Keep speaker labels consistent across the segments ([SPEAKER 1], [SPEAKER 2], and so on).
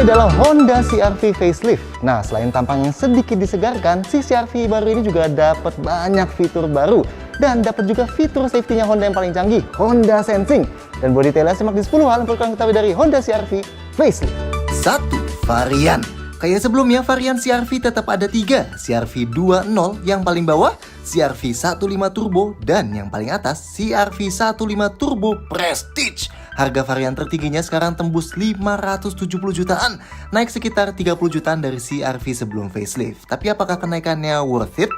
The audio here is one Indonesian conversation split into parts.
[SPEAKER 1] Ini adalah Honda CR-V facelift. Nah, selain tampang yang sedikit disegarkan, si CR-V baru ini juga dapat banyak fitur baru dan dapat juga fitur safety-nya Honda yang paling canggih, Honda Sensing. Dan bodi detailnya simak di 10 hal yang perlu kalian ketahui dari Honda CR-V facelift.
[SPEAKER 2] 1. Varian. Kayak sebelumnya, varian CR-V tetap ada 3. CR-V 2.0 yang paling bawah, CR-V 1.5 Turbo, dan yang paling atas CR-V 1.5 Turbo Prestige. Harga varian tertingginya sekarang tembus 570 jutaan, naik sekitar 30 jutaan dari CR-V sebelum facelift. Tapi apakah kenaikannya worth it?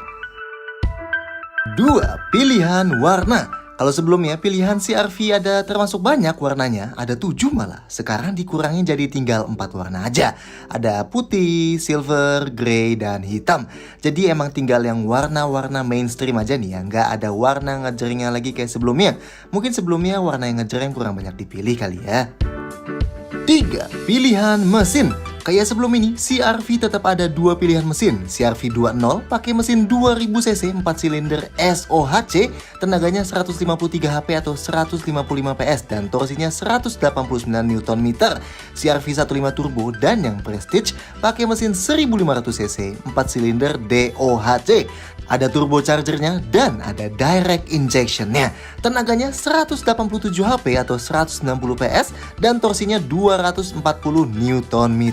[SPEAKER 2] 2. Pilihan warna. Kalau sebelumnya pilihan CR-V ada termasuk banyak warnanya, ada 7 malah. Sekarang dikurangi jadi tinggal 4 warna aja. Ada putih, silver, grey, dan hitam. Jadi emang tinggal yang warna-warna mainstream aja nih ya. Nggak ada warna ngejeringnya lagi kayak sebelumnya. Mungkin sebelumnya warna yang ngejreng kurang banyak dipilih kali ya. 3. Pilihan mesin. Kayak sebelum ini, CR-V tetap ada 2 pilihan mesin. CR-V 2.0 pakai mesin 2000 cc 4 silinder SOHC, tenaganya 153 HP atau 155 PS dan torsinya 189 Nm. CR-V 1.5 Turbo dan yang Prestige pakai mesin 1500 cc 4 silinder DOHC. Ada turbochargernya dan ada direct injectionnya. Tenaganya 187 HP atau 160 PS dan torsinya 240 Nm.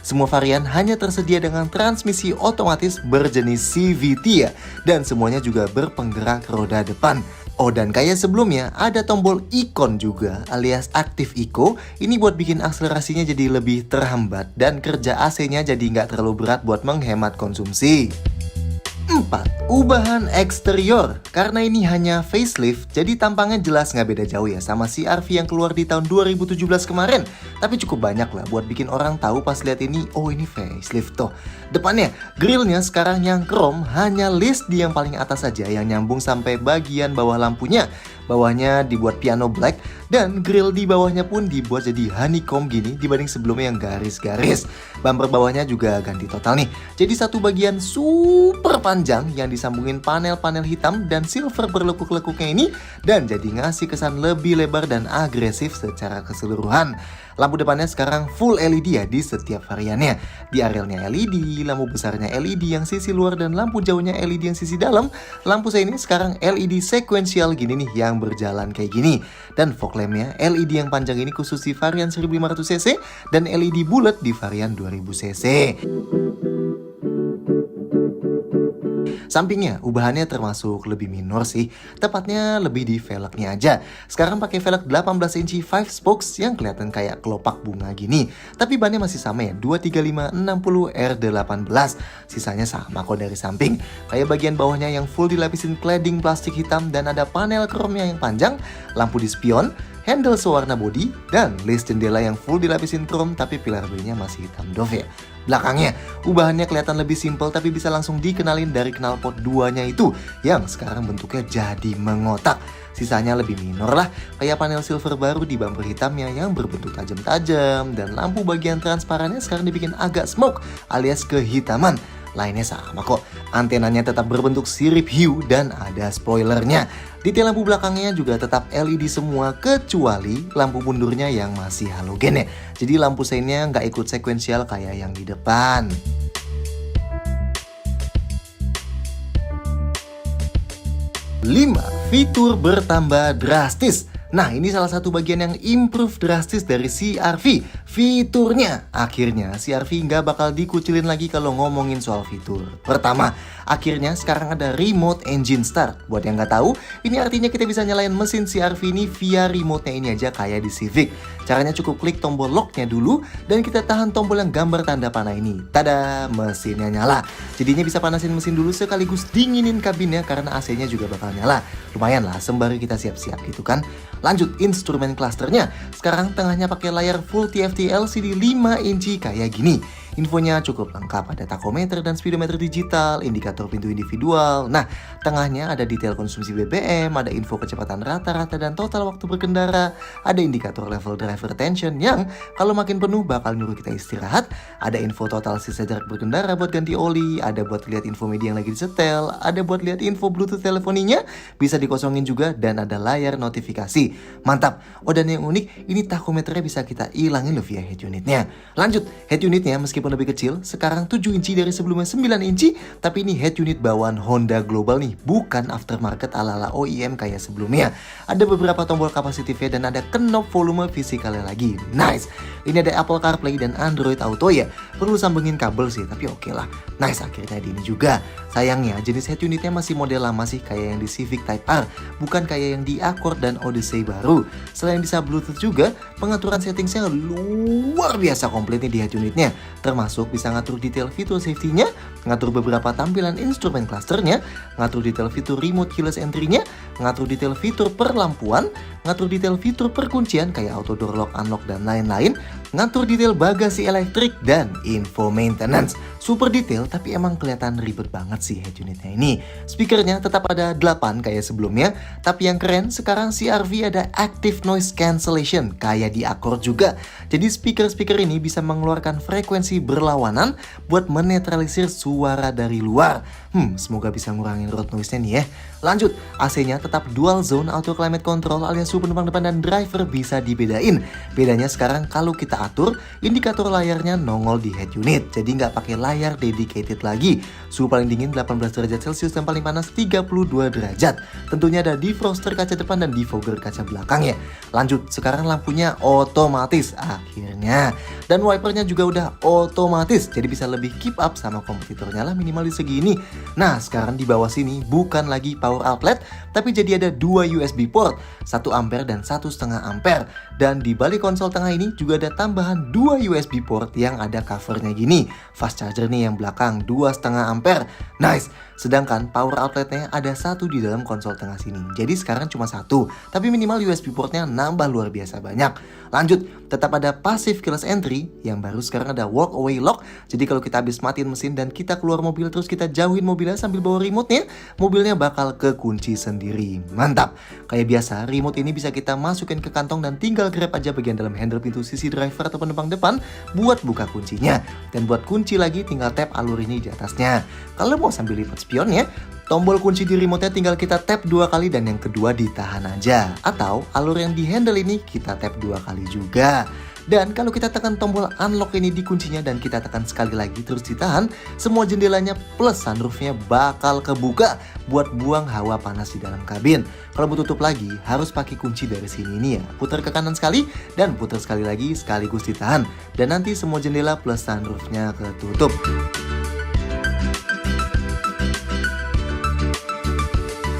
[SPEAKER 2] Semua varian hanya tersedia dengan transmisi otomatis berjenis CVT ya. Dan semuanya juga berpenggerak roda depan. Oh, dan kayak sebelumnya ada tombol ikon juga alias Active Eco. Ini buat bikin akselerasinya jadi lebih terhambat dan kerja AC-nya jadi nggak terlalu berat buat menghemat konsumsi. 4. Ubahan eksterior. Karena ini hanya facelift, jadi tampangnya jelas nggak beda jauh ya sama CR-V yang keluar di tahun 2017 kemarin. Tapi cukup banyak lah buat bikin orang tahu pas lihat ini, oh ini facelift toh. Depannya, grillnya sekarang yang chrome, hanya list di yang paling atas saja yang nyambung sampai bagian bawah lampunya. Bawahnya dibuat piano black dan grill di bawahnya pun dibuat jadi honeycomb gini dibanding sebelumnya yang garis-garis. Bumper bawahnya juga ganti total nih. Jadi satu bagian super panjang yang disambungin panel-panel hitam dan silver berlekuk-lekuknya ini dan jadi ngasih kesan lebih lebar dan agresif secara keseluruhan. Lampu depannya sekarang full LED ya di setiap variannya. Di arealnya LED, lampu besarnya LED yang sisi luar dan lampu jauhnya LED yang sisi dalam. Lampu saya ini sekarang LED sequential gini nih yang berjalan kayak gini. Dan fog lampnya LED yang panjang ini khusus di varian 1500cc dan LED bulat di varian 2000cc. Sampingnya, ubahannya termasuk lebih minor sih. Tepatnya lebih di velgnya aja. Sekarang pakai velg 18 inci 5 spokes yang kelihatan kayak kelopak bunga gini. Tapi bannya masih sama ya, 23560 R18. Sisanya sama kok dari samping. Kayak bagian bawahnya yang full dilapisin cladding plastik hitam dan ada panel chrome yang panjang, lampu di spion, handle sewarna bodi, dan list jendela yang full dilapisin chrome tapi pilar B-nya masih hitam doff ya. Belakangnya, ubahannya kelihatan lebih simpel tapi bisa langsung dikenalin dari knalpot 2-nya itu yang sekarang bentuknya jadi mengotak. Sisanya lebih minor lah, kayak panel silver baru di bumper hitamnya yang berbentuk tajam-tajam dan lampu bagian transparannya sekarang dibikin agak smoke alias kehitaman. Lainnya sama kok, antenanya tetap berbentuk sirip hiu dan ada spoilernya. Detail lampu belakangnya juga tetap LED semua kecuali lampu mundurnya yang masih halogen ya. Jadi lampu seinnya nggak ikut sekuensial kayak yang di depan. 5. Fitur bertambah drastis. Nah, ini salah satu bagian yang improve drastis dari CR-V. Fiturnya, akhirnya CR-V nggak bakal dikucilin lagi kalau ngomongin soal fitur. Pertama, akhirnya sekarang ada remote engine start. Buat yang nggak tahu, ini artinya kita bisa nyalain mesin CR-V ini via remote-nya ini aja kayak di Civic. Caranya cukup klik tombol lock-nya dulu dan kita tahan tombol yang gambar tanda panah ini. Tada, mesinnya nyala. Jadinya bisa panasin mesin dulu sekaligus dinginin kabinnya karena AC-nya juga bakal nyala. Lumayan lah sembari kita siap-siap gitu kan. Lanjut, instrumen clusternya. Sekarang tengahnya pakai layar full TFT LCD 5 inci kayak gini. Infonya cukup lengkap, ada tachometer dan speedometer digital, indikator pintu individual. Nah, tengahnya ada detail konsumsi BBM, ada info kecepatan rata-rata dan total waktu berkendara, ada indikator level driver tension yang kalau makin penuh bakal nyuruh kita istirahat, ada info total sisa jarak berkendara buat ganti oli, ada buat lihat info media yang lagi disetel, ada buat lihat info Bluetooth telefoninya, bisa dikosongin juga, dan ada layar notifikasi. Mantap. Oh, dan yang unik, ini tachometernya bisa kita ilangin loh via head unitnya. Lanjut, head unitnya meskipun lebih kecil, sekarang 7 inci dari sebelumnya 9 inci, tapi ini head unit bawaan Honda Global nih, bukan aftermarket ala-ala OEM kayak sebelumnya. Ada beberapa tombol kapasitifnya dan ada knob volume fisikalnya lagi. Nice. Ini ada Apple CarPlay dan Android Auto ya. Perlu sambungin kabel sih, tapi oke lah. Nice, akhirnya di ini juga. Sayangnya jenis head unitnya masih model lama sih, kayak yang di Civic Type R, bukan kayak yang di Accord dan Odyssey baru. Selain bisa Bluetooth juga, pengaturan settingsnya luar biasa komplit nih di head unitnya. Termasuk bisa ngatur detail fitur safety-nya, ngatur beberapa tampilan instrumen clusternya, ngatur detail fitur remote keyless entry-nya, ngatur detail fitur perlampuan, ngatur detail fitur perkuncian kayak auto door lock, unlock, dan lain-lain, ngatur detail bagasi elektrik, dan info maintenance. Super detail, tapi emang kelihatan ribet banget sih head unitnya ini. Speakernya tetap ada 8 kayak sebelumnya, tapi yang keren sekarang CR-V ada active noise cancellation kayak di Accord juga. Jadi speaker-speaker ini bisa mengeluarkan frekuensi berlawanan buat menetralisir suara dari luar. Semoga bisa ngurangin road noise-nya nih ya. Lanjut, AC-nya tetap dual zone auto climate control alias suhu penumpang depan dan driver bisa dibedain. Bedanya sekarang kalau kita atur, indikator layarnya nongol di head unit, jadi nggak pakai layar dedicated lagi. Suhu paling dingin 18 derajat Celcius dan paling panas 32 derajat. Tentunya ada defroster kaca depan dan defogger kaca belakang ya. Lanjut, sekarang lampunya otomatis akhirnya. Dan wipernya juga udah otomatis, jadi bisa lebih keep up sama kompetitornya lah minimal di segi ini. Nah, sekarang di bawah sini bukan lagi power outlet, tapi jadi ada 2 USB port, 1 ampere dan 1,5 ampere. Dan di balik konsol tengah ini juga ada tambahan 2 USB port yang ada covernya gini. Fast charger nih yang belakang 2,5 ampere. Nice. Sedangkan power outletnya ada 1 di dalam konsol tengah sini. Jadi sekarang cuma 1, tapi minimal USB portnya nambah luar biasa banyak. Lanjut, tetap ada passive keyless entry, yang baru sekarang ada walk away lock. Jadi kalau kita habis matiin mesin dan kita keluar mobil terus kita jauhin mobilnya sambil bawa remote-nya, mobilnya bakal kekunci sendiri. Mantap. Kayak biasa, remote ini bisa kita masukin ke kantong dan tinggal grab aja bagian dalam handle pintu sisi driver atau penumpang depan buat buka kuncinya. Dan buat kunci lagi tinggal tap alur ini di atasnya. Kalau mau sambil lipat spionnya, tombol kunci di remote-nya tinggal kita tap 2 kali dan yang kedua ditahan aja. Atau alur yang di handle ini kita tap 2 kali juga. Dan kalau kita tekan tombol unlock ini di kuncinya dan kita tekan sekali lagi terus ditahan, semua jendelanya plus sunroofnya bakal kebuka buat buang hawa panas di dalam kabin. Kalau mau tutup lagi harus pakai kunci dari sini nih ya. Putar ke kanan sekali dan putar sekali lagi sekaligus ditahan. Dan nanti semua jendela plus sunroofnya ketutup.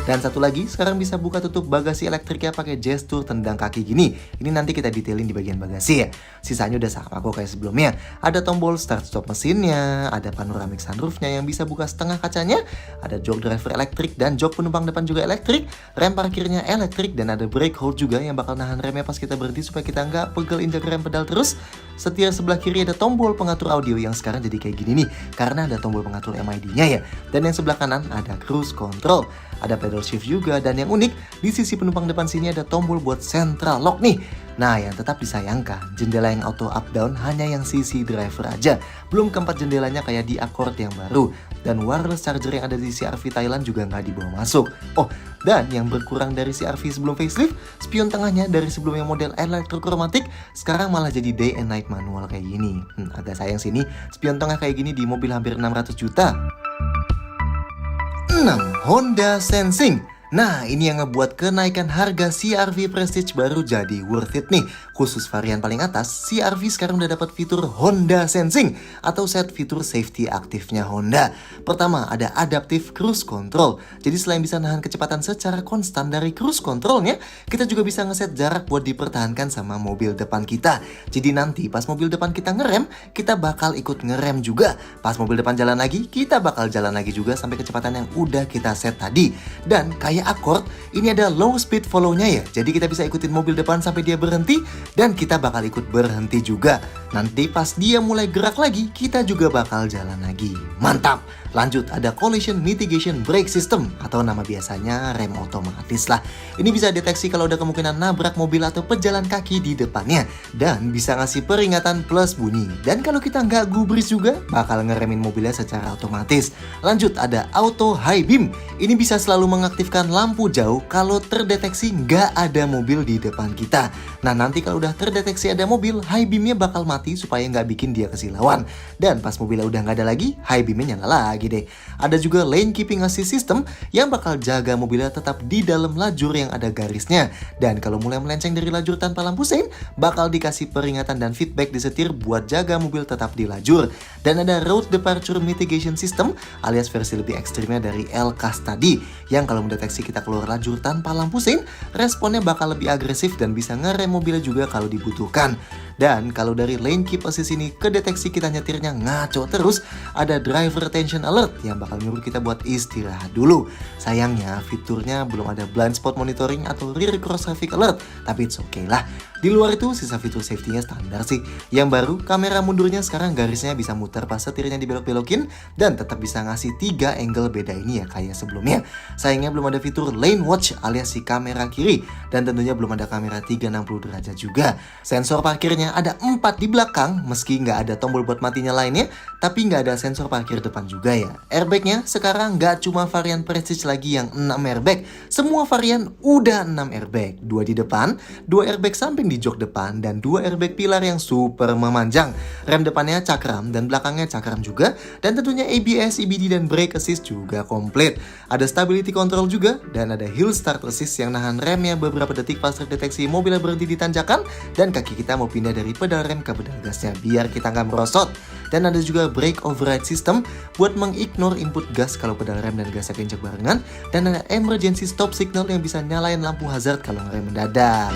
[SPEAKER 2] Dan satu lagi, sekarang bisa buka tutup bagasi elektriknya pakai gestur tendang kaki gini. Ini nanti kita detailin di bagian bagasi ya. Sisanya udah sama kok kayak sebelumnya. Ada tombol start stop mesinnya, ada panoramic sunroofnya yang bisa buka setengah kacanya, ada jok driver elektrik dan jok penumpang depan juga elektrik, rem parkirnya elektrik, dan ada brake hold juga yang bakal nahan remnya pas kita berhenti supaya kita nggak pegel injak rem pedal terus. Setir sebelah kiri ada tombol pengatur audio yang sekarang jadi kayak gini nih, karena ada tombol pengatur MID-nya ya. Dan yang sebelah kanan ada cruise control. Ada pedal shift juga, dan yang unik di sisi penumpang depan sini ada tombol buat central lock nih. Nah, yang tetap disayangkan, jendela yang auto up down hanya yang sisi driver aja, belum keempat jendelanya kayak di Accord yang baru. Dan wireless charger yang ada di CR-V Thailand juga nggak dibawa masuk. Oh, dan yang berkurang dari CR-V sebelum facelift, spion tengahnya dari sebelumnya model elektrokromatik sekarang malah jadi day and night manual kayak gini. Agak sayang sini, spion tengah kayak gini di mobil hampir 600 juta. 6. Honda Sensing. Nah, ini yang ngebuat kenaikan harga CR-V Prestige baru jadi worth it nih. Khusus varian paling atas, CR-V sekarang udah dapat fitur Honda Sensing atau set fitur safety aktifnya Honda. Pertama, ada Adaptive Cruise Control. Jadi selain bisa nahan kecepatan secara konstan dari cruise controlnya, kita juga bisa ngeset jarak buat dipertahankan sama mobil depan kita. Jadi nanti pas mobil depan kita ngerem, kita bakal ikut ngerem juga. Pas mobil depan jalan lagi, kita bakal jalan lagi juga sampai kecepatan yang udah kita set tadi. Dan kayak kayak Accord, ini ada low speed follow-nya ya. Jadi kita bisa ikutin mobil depan sampai dia berhenti, dan kita bakal ikut berhenti juga. Nanti pas dia mulai gerak lagi, kita juga bakal jalan lagi. Mantap! Lanjut, ada Collision Mitigation Brake System, atau nama biasanya rem otomatis lah. Ini bisa deteksi kalau ada kemungkinan nabrak mobil atau pejalan kaki di depannya, dan bisa ngasih peringatan plus bunyi. Dan kalau kita nggak gubris juga, bakal ngeremin mobilnya secara otomatis. Lanjut, ada Auto High Beam. Ini bisa selalu mengaktifkan lampu jauh kalau terdeteksi nggak ada mobil di depan kita. Nah, nanti kalau udah terdeteksi ada mobil, high beamnya bakal mati supaya nggak bikin dia kesilauan. Dan pas mobilnya udah nggak ada lagi, high beamnya nyala lagi deh. Ada juga Lane Keeping Assist System yang bakal jaga mobilnya tetap di dalam lajur yang ada garisnya. Dan kalau mulai melenceng dari lajur tanpa lampu sein, bakal dikasih peringatan dan feedback di setir buat jaga mobil tetap di lajur. Dan ada Road Departure Mitigation System alias versi lebih ekstrimnya dari LCAS tadi, yang kalau mendeteksi kita keluar lajur tanpa lampu sein, responnya bakal lebih agresif dan bisa ngerem mobilnya juga kalau dibutuhkan. Dan kalau dari Lane Keep Assist ini kedeteksi kita nyetirnya ngaco terus, ada Driver Attention Alert yang bakal nyuruh kita buat istirahat dulu. Sayangnya fiturnya belum ada Blind Spot Monitoring atau Rear Cross Traffic Alert, tapi it's okay lah. Di luar itu sisa fitur safety-nya standar sih. Yang baru, kamera mundurnya sekarang garisnya bisa muter pas setirnya dibelok-belokin, dan tetap bisa ngasih 3 angle beda ini ya kayak sebelumnya. Sayangnya belum ada fitur Lane Watch alias si kamera kiri, dan tentunya belum ada kamera 360 derajat juga. Sensor parkirnya ada 4 di belakang, meski nggak ada tombol buat matinya lainnya, tapi nggak ada sensor parkir depan juga ya. Airbagnya sekarang nggak cuma varian Prestige lagi yang 6 airbag, semua varian udah 6 airbag. 2 di depan, 2 airbag samping di jok depan, dan 2 airbag pilar yang super memanjang. Rem depannya cakram dan belakangnya cakram juga, dan tentunya ABS, EBD, dan brake assist juga komplit. Ada stability control juga, dan ada hill start assist yang nahan remnya beberapa detik pas terdeteksi mobilnya berhenti di tanjakan, dan kaki kita mau pindah dari pedal rem ke pedal gasnya biar kita nggak merosot. Dan ada juga brake override system buat mengignore input gas kalau pedal rem dan gasnya keinjak barengan, dan ada emergency stop signal yang bisa nyalain lampu hazard kalau ngerem mendadak.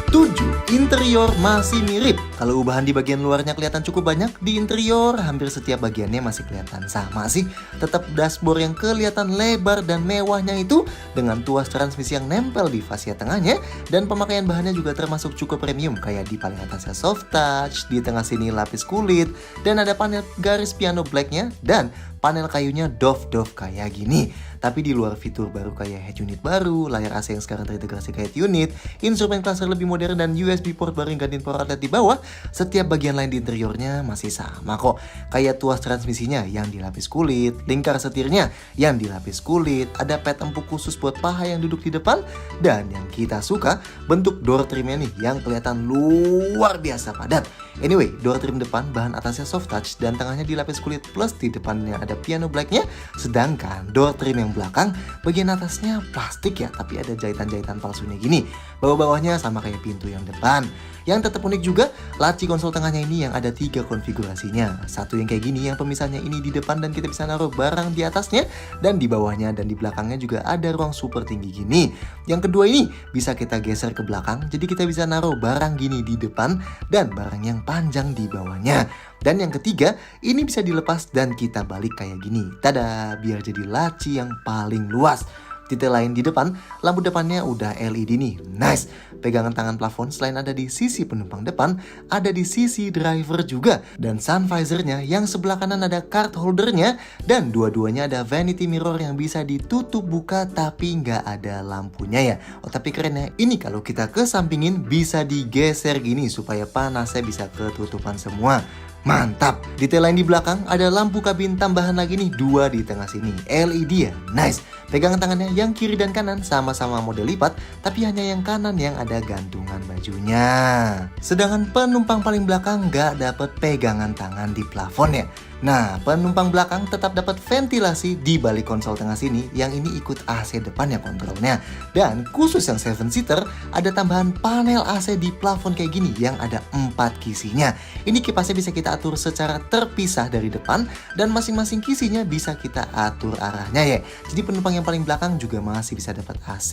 [SPEAKER 2] 7. Interior masih mirip. Kalau ubahan di bagian luarnya kelihatan cukup banyak, di interior hampir setiap bagiannya masih kelihatan sama sih. Tetap dashboard yang kelihatan lebar dan mewahnya itu, dengan tuas transmisi yang nempel di fascia tengahnya, dan pemakaian bahannya juga termasuk cukup premium, kayak di paling atasnya soft touch, di tengah sini lapis kulit, dan ada panel garis piano blacknya, dan panel kayunya doff kayak gini. Tapi di luar fitur baru kayak head unit baru, layar AC yang sekarang terintegrasi ke head unit, instrumen cluster lebih modern, dan USB port baru yang gantiin power outlet di bawah, setiap bagian lain di interiornya masih sama kok. Kayak tuas transmisinya yang dilapis kulit, lingkar setirnya yang dilapis kulit, ada pad empuk khusus buat paha yang duduk di depan, dan yang kita suka, bentuk door trimnya nih yang kelihatan luar biasa padat. Anyway, door trim depan bahan atasnya soft touch dan tengahnya dilapis kulit, plus di depannya ada piano blacknya, sedangkan door trim yang belakang bagian atasnya plastik ya, tapi ada jahitan-jahitan palsunya gini. Bawah-bawahnya sama kayak pintu yang depan. Yang tetap unik juga, laci konsol tengahnya ini yang ada 3 konfigurasinya. Satu yang kayak gini, yang pemisahnya ini di depan dan kita bisa naruh barang di atasnya, dan di bawahnya dan di belakangnya juga ada ruang super tinggi gini. Yang kedua ini bisa kita geser ke belakang, jadi kita bisa naruh barang gini di depan dan barang yang panjang di bawahnya. Dan yang ketiga, ini bisa dilepas dan kita balik kayak gini. Tada, biar jadi laci yang paling luas. Detail lain di depan, lampu depannya udah LED nih, nice. Pegangan tangan plafon selain ada di sisi penumpang depan, ada di sisi driver juga. Dan sun visornya yang sebelah kanan ada card holdernya, dan dua-duanya ada vanity mirror yang bisa ditutup buka tapi nggak ada lampunya ya. Oh tapi keren ya, ini kalau kita kesampingin bisa digeser gini supaya panasnya bisa ketutupan semua. Mantap. Detail lain di belakang ada lampu kabin tambahan lagi nih, 2 di tengah sini, LED ya, nice. Pegangan tangannya yang kiri dan kanan sama-sama model lipat, tapi hanya yang kanan yang ada gantungan bajunya. Sedangkan penumpang paling belakang nggak dapet pegangan tangan di plafon ya. Nah, penumpang belakang tetap dapat ventilasi di balik konsol tengah sini, yang ini ikut AC depan ya kontrolnya. Dan khusus yang 7-seater, ada tambahan panel AC di plafon kayak gini yang ada 4 kisinya. Ini kipasnya bisa kita atur secara terpisah dari depan, dan masing-masing kisinya bisa kita atur arahnya ya. Jadi penumpang yang paling belakang juga masih bisa dapat AC.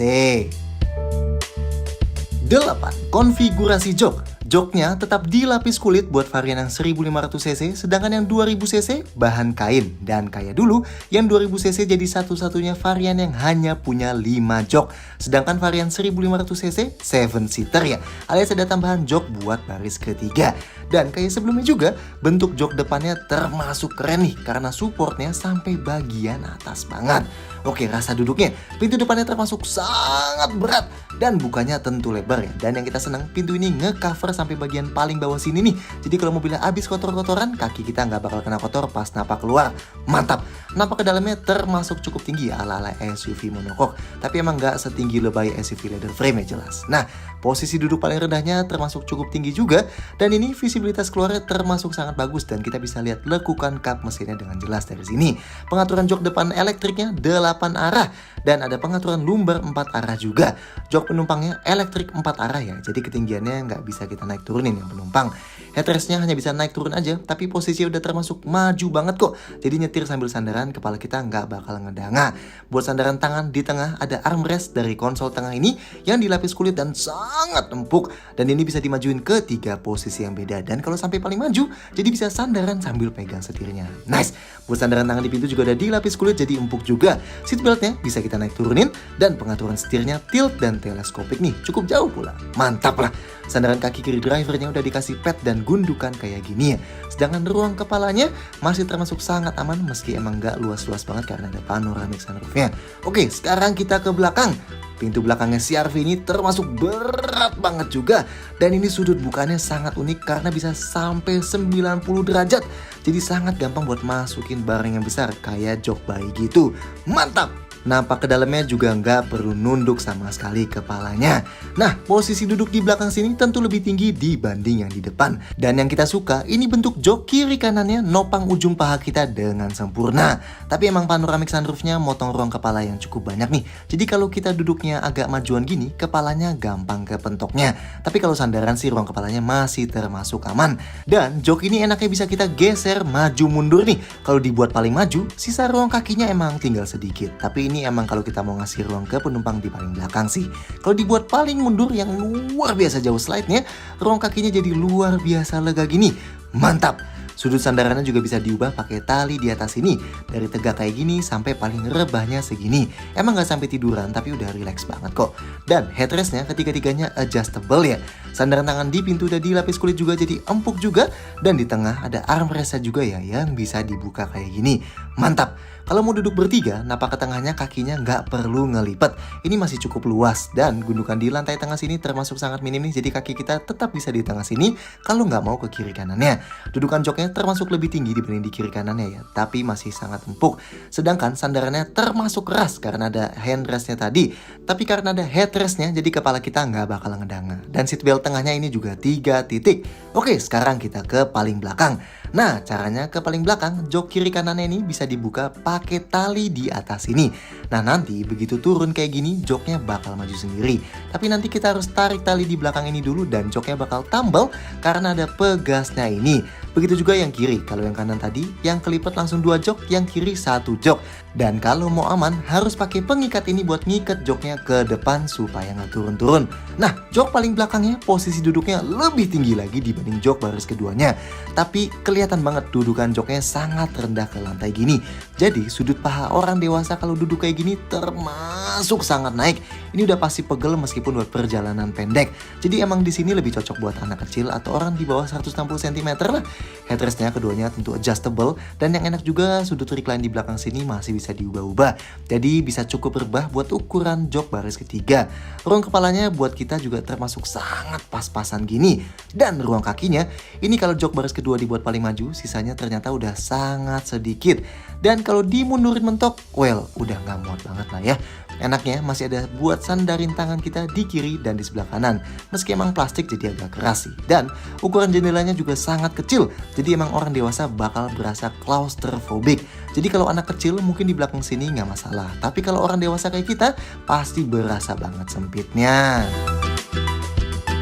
[SPEAKER 2] 8. Konfigurasi jok. Joknya tetap dilapis kulit buat varian yang 1500cc, sedangkan yang 2000cc bahan kain. Dan kayak dulu, yang 2000cc jadi satu-satunya varian yang hanya punya 5 jok. Sedangkan varian 1500cc 7-seater ya, alias ada tambahan jok buat baris ketiga. Dan kayak sebelumnya juga, bentuk jok depannya termasuk keren nih, karena supportnya sampai bagian atas banget. Oke, rasa duduknya, pintu depannya termasuk sangat berat dan bukanya tentu lebar ya. Dan yang kita senang, pintu ini nge-cover sampai bagian paling bawah sini nih. Jadi kalau mobilnya habis kotor-kotoran, kaki kita nggak bakal kena kotor pas napak keluar. Mantap. Napak ke dalamnya termasuk cukup tinggi ala-ala SUV monokok, tapi emang nggak setinggi lebay SUV leather frame ya jelas. Nah, posisi duduk paling rendahnya termasuk cukup tinggi juga, dan ini visibilitas keluarnya termasuk sangat bagus dan kita bisa lihat lekukan kap mesinnya dengan jelas dari sini. Pengaturan jok depan elektriknya 8 arah dan ada pengaturan lumbar 4 arah juga. Jok penumpangnya elektrik 4 arah ya, jadi ketinggiannya nggak bisa kita naik turunin yang penumpang. Headrestnya hanya bisa naik turun aja, tapi posisinya udah termasuk maju banget kok. Jadi nyetir sambil sandaran, kepala kita nggak bakal ngedanga. Buat sandaran tangan di tengah ada armrest dari konsol tengah ini yang dilapis kulit dan sangat empuk. Dan ini bisa dimajuin ke 3 posisi yang beda. Dan kalau sampai paling maju, jadi bisa sandaran sambil pegang setirnya. Nice! Buat sandaran tangan di pintu juga ada dilapis kulit jadi empuk juga. Seatbeltnya bisa kita naik turunin dan pengaturan setirnya tilt dan teleskopik nih, cukup jauh pula. Mantap lah! Sandaran kaki kiri drivernya udah dikasih pad dan gundukan kayak gini ya. Sedangkan ruang kepalanya masih termasuk sangat aman meski emang gak luas-luas banget karena ada panoramic sunroofnya. Oke, sekarang kita ke belakang. Pintu belakangnya CR-V ini termasuk berat banget juga. Dan ini sudut bukanya sangat unik karena bisa sampai 90 derajat. Jadi sangat gampang buat masukin barang yang besar kayak jok bayi gitu. Mantap! Nampak ke dalamnya juga nggak perlu nunduk sama sekali kepalanya. Nah, posisi duduk di belakang sini tentu lebih tinggi dibanding yang di depan. Dan yang kita suka, ini bentuk jok kiri kanannya nopang ujung paha kita dengan sempurna. Tapi emang panoramic sunroofnya motong ruang kepala yang cukup banyak nih. Jadi kalau kita duduknya agak majuan gini, kepalanya gampang ke pentoknya. Tapi kalau sandaran sih ruang kepalanya masih termasuk aman. Dan jok ini enaknya bisa kita geser maju mundur nih. Kalau dibuat paling maju, sisa ruang kakinya emang tinggal sedikit. Tapi ini emang kalau kita mau ngasih ruang ke penumpang di paling belakang sih. Kalau dibuat paling mundur yang luar biasa jauh slide-nya, ruang kakinya jadi luar biasa lega gini. Mantap! Sudut sandarannya juga bisa diubah pakai tali di atas ini. Dari tegak kayak gini sampai paling rebahnya segini. Emang gak sampai tiduran tapi udah relax banget kok. Dan headrestnya ketiga-tiganya adjustable ya. Sandaran tangan di pintu udah dilapis kulit juga jadi empuk juga. Dan di tengah ada armrestnya juga ya yang bisa dibuka kayak gini. Mantap! Kalau mau duduk bertiga, napak ke tengahnya kakinya nggak perlu ngelipet. Ini masih cukup luas dan gundukan di lantai tengah sini termasuk sangat minim nih. Jadi kaki kita tetap bisa di tengah sini kalau nggak mau ke kiri kanannya. Dudukan joknya termasuk lebih tinggi dibanding di kiri kanannya ya, tapi masih sangat empuk. Sedangkan sandarannya termasuk keras karena ada handrestnya tadi. Tapi karena ada headrestnya, jadi kepala kita nggak bakal ngedanga. Dan seatbelt tengahnya ini juga 3 titik. Oke, sekarang kita ke paling belakang. Nah, caranya ke paling belakang, jok kiri kanannya ini bisa dibuka pakai tali di atas ini. Nah, nanti begitu turun kayak gini, joknya bakal maju sendiri. Tapi nanti kita harus tarik tali di belakang ini dulu dan joknya bakal tumble karena ada pegasnya ini. Begitu juga yang kiri. Kalau yang kanan tadi, yang kelipat langsung 2 jok, yang kiri 1 jok. Dan kalau mau aman, harus pakai pengikat ini buat ngikat joknya ke depan supaya nggak turun-turun. Nah, jok paling belakangnya posisi duduknya lebih tinggi lagi dibanding jok baris keduanya. Tapi kelihatan banget dudukan joknya sangat rendah ke lantai gini. Jadi sudut paha orang dewasa kalau duduk kayak gini termasuk sangat naik. Ini udah pasti pegel meskipun buat perjalanan pendek. Jadi emang di sini lebih cocok buat anak kecil atau orang di bawah 160 cm lah. Headrestnya keduanya tentu adjustable dan yang enak juga sudut recline di belakang sini masih bisa diubah-ubah. Jadi bisa cukup rebah buat ukuran jok baris ketiga. Ruang kepalanya buat kita juga termasuk sangat pas-pasan gini. Dan ruang kakinya ini kalau jok baris kedua dibuat paling maju, sisanya ternyata udah sangat sedikit. Dan kalau dimundurin mentok, well, udah nggak muat banget lah ya. Enaknya masih ada buat sandarin tangan kita di kiri dan di sebelah kanan. Meski emang plastik jadi agak keras sih. Dan ukuran jendelanya juga sangat kecil. Jadi emang orang dewasa bakal berasa claustrophobic. Jadi kalau anak kecil mungkin di belakang sini nggak masalah. Tapi kalau orang dewasa kayak kita pasti berasa banget sempitnya.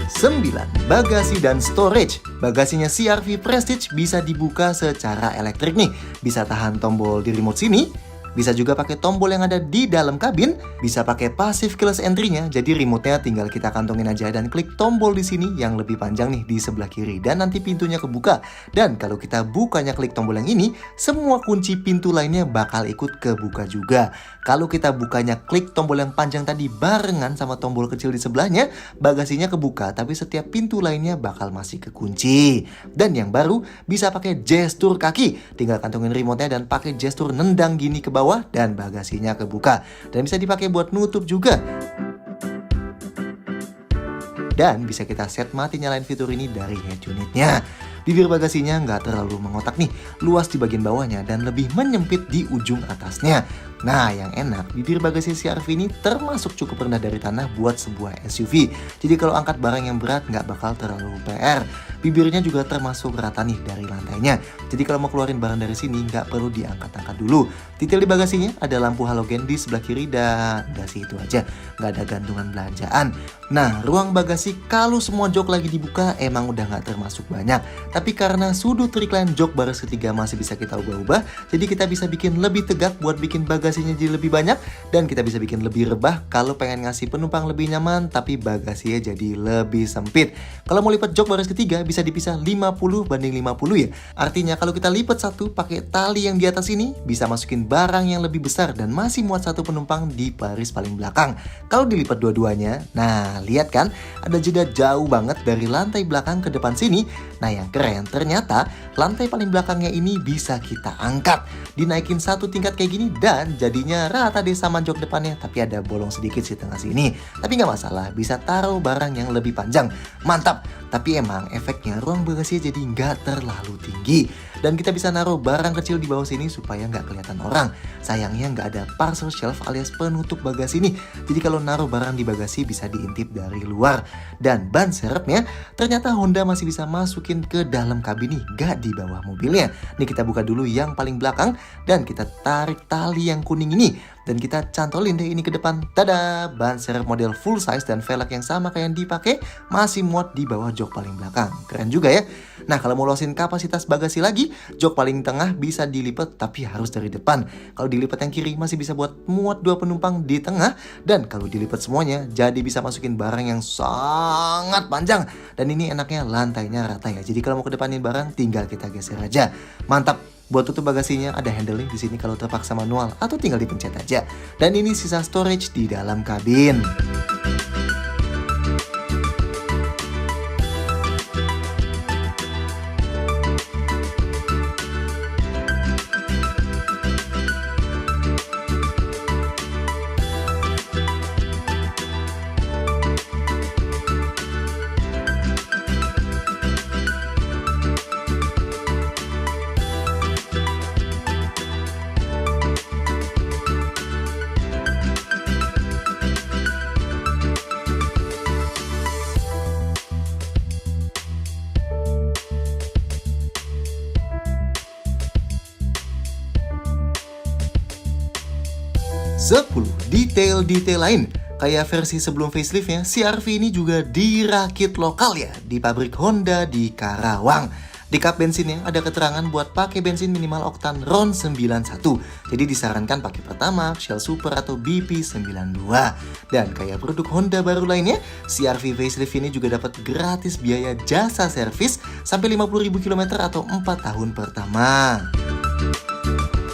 [SPEAKER 2] 9. Bagasi dan storage. Bagasinya CR-V Prestige bisa dibuka secara elektrik nih. Bisa tahan tombol di remote sini. Bisa juga pakai tombol yang ada di dalam kabin, bisa pakai passive keyless entry-nya, jadi remote-nya tinggal kita kantongin aja dan klik tombol di sini yang lebih panjang nih di sebelah kiri dan nanti pintunya kebuka. Dan kalau kita bukanya klik tombol yang ini, semua kunci pintu lainnya bakal ikut kebuka juga. Kalau kita bukanya klik tombol yang panjang tadi barengan sama tombol kecil di sebelahnya, bagasinya kebuka tapi setiap pintu lainnya bakal masih kekunci. Dan yang baru bisa pakai gestur kaki, tinggal kantongin remote-nya dan pakai gestur nendang gini ke bawah dan bagasinya kebuka. Dan bisa dipakai buat nutup juga. Dan bisa kita set mati nyalain fitur ini dari head unitnya. Bibir bagasinya nggak terlalu mengotak nih, luas di bagian bawahnya dan lebih menyempit di ujung atasnya. Nah, yang enak, bibir bagasi CR-V ini termasuk cukup rendah dari tanah buat sebuah SUV. Jadi kalau angkat barang yang berat nggak bakal terlalu PR. Bibirnya juga termasuk rata nih dari lantainya. Jadi kalau mau keluarin barang dari sini nggak perlu diangkat-angkat dulu. Detail di bagasinya ada lampu halogen di sebelah kiri dan udah sih itu aja. Nggak ada gantungan belanjaan. Nah, ruang bagasi kalau semua jok lagi dibuka emang udah nggak termasuk banyak. Tapi karena sudut recline jok baris ketiga masih bisa kita ubah-ubah, jadi kita bisa bikin lebih tegak buat bikin bagasinya jadi lebih banyak, dan kita bisa bikin lebih rebah kalau pengen ngasih penumpang lebih nyaman tapi bagasinya jadi lebih sempit. Kalau mau lipat jok baris ketiga bisa dipisah 50 banding 50 ya. Artinya kalau kita lipat satu pakai tali yang di atas ini, bisa masukin barang yang lebih besar dan masih muat satu penumpang di baris paling belakang. Kalau dilipat dua-duanya, nah lihat kan ada jeda jauh banget dari lantai belakang ke depan sini. Nah yang keren, ternyata lantai paling belakangnya ini bisa kita angkat, dinaikin satu tingkat kayak gini dan jadinya rata deh sama jok depannya, tapi ada bolong sedikit di tengah sini. Tapi nggak masalah, bisa taruh barang yang lebih panjang. Mantap. Tapi emang efeknya ruang bagasinya jadi nggak terlalu tinggi. Dan kita bisa naruh barang kecil di bawah sini supaya nggak kelihatan orang. Sayangnya nggak ada parcel shelf alias penutup bagasi nih. Jadi kalau naruh barang di bagasi bisa diintip dari luar. Dan ban serepnya ternyata Honda masih bisa masukin ke dalam kabin nih, nggak di bawah mobilnya. Nih kita buka dulu yang paling belakang dan kita tarik tali yang kuning ini. Dan kita cantolin deh ini ke depan. Tada! Ban serep model full size dan velg yang sama kayak yang dipakai masih muat di bawah jok paling belakang. Keren juga ya. Nah kalau mau luasin kapasitas bagasi lagi, jok paling tengah bisa dilipat tapi harus dari depan. Kalau dilipat yang kiri masih bisa buat muat 2 penumpang di tengah. Dan kalau dilipat semuanya jadi bisa masukin barang yang sangat panjang. Dan ini enaknya lantainya rata ya. Jadi kalau mau kedepanin barang tinggal kita geser aja. Mantap. Buat tutup bagasinya ada handle di sini kalau terpaksa manual atau tinggal dipencet aja. Dan ini sisa storage di dalam kabin. Sepuluh detail-detail lain. Kayak versi sebelum faceliftnya, CR-V ini juga dirakit lokal ya di pabrik Honda di Karawang. Di kap bensinnya ada keterangan buat pakai bensin minimal oktan RON 91. Jadi disarankan pakai Pertamax, Shell Super atau BP 92. Dan kayak produk Honda baru lainnya, CR-V facelift ini juga dapat gratis biaya jasa servis sampai 50.000 km atau 4 tahun pertama.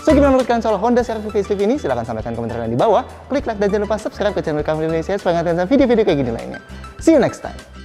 [SPEAKER 1] So, gimana menurut kalian soal Honda CR-V facelift ini? Silahkan sampaikan komentar kalian di bawah. Klik like dan jangan lupa subscribe ke channel kami Indonesia supaya nggak ketinggalan video-video kayak gini lainnya. See you next time.